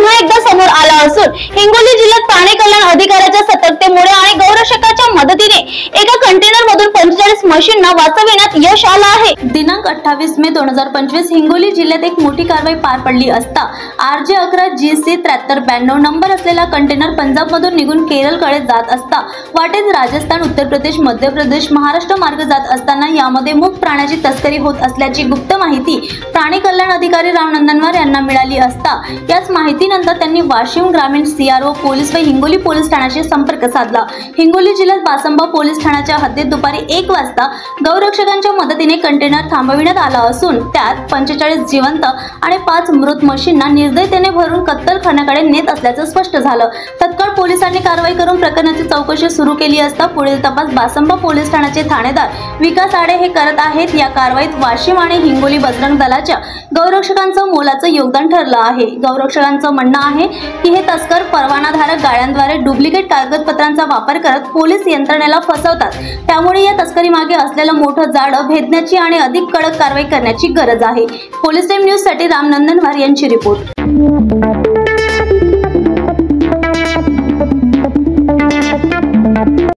पुन्हा एकदा समोर आला असून हिंगोली जिल्ह्यात प्राणी कल्याण अधिकाऱ्याच्या सतर्कतेमुळे आणि गौरक्षकाच्या मदतीने एका कंटेनर मधून 45 म्हशींना वाचविण्यात यश आलं आहे। दिनांक 28 मे 2025 हिंगोली जिल्ह्यात एक मोठी कारवाई पार पडली असता RJ11 GC 7392 नंबर असलेला कंटेनर पंजाब मधून निघून केरळकडे जात असता वाटेत राजस्थान, उत्तर प्रदेश, मध्य प्रदेश, महाराष्ट्र मार्ग जात असताना यामध्ये मूक प्राण्याची तस्करी होत असल्याची गुप्त माहिती प्राणी कल्याण अधिकारी राम नंदनवार यांना मिळाली असता याच माहितीनंतर त्यांनी वाशिम ग्रामीण CRO पोलीस व हिंगोली पोलीस ठाण्याशी संपर्क साधला। हिंगोली जिल्ह्यात बासंबा पोलीस ठाण्याच्या हद्दीत दुपारी 1 वाजता गौरक्षकांच्या मदतीने कंटेनर थांबविण्यात आला असून त्यात 45 जिवंत आणि 5 मृत म्हशींना निर्दयतेने भरून कत्तलखान्याकडे नेत असल्याचं स्पष्ट झालं। तत्काळ पोलिसांनी कारवाई करून प्रकरणाची चौकशी सुरू केली असता पुढील तपास बासंबा पोलीस ठाण्याचे ठाणेदार विकास आडे हे करत आहेत। या कारवाईत वाशिम आणि हिंगोली बजरंग दलाच्या गौरक्षकांचं मोलाचं योगदान ठरलं आहे। गौरक्षकांचं म्हणणं आहे की हे तस्कर परवानाधारक गाड्यांद्वारे डुप्लिकेट कागदपत्रांचा वापर करत पोलीस यंत्रणेला फसवतात, त्यामुळे या तस्करी मागे असलेलं मोठं जाळं भेदण्याची आणि अधिक कडक कारवाई करण्याची गरज आहे। पोलीस टाइम न्यूज साठी राम नंदनवार यांची रिपोर्ट।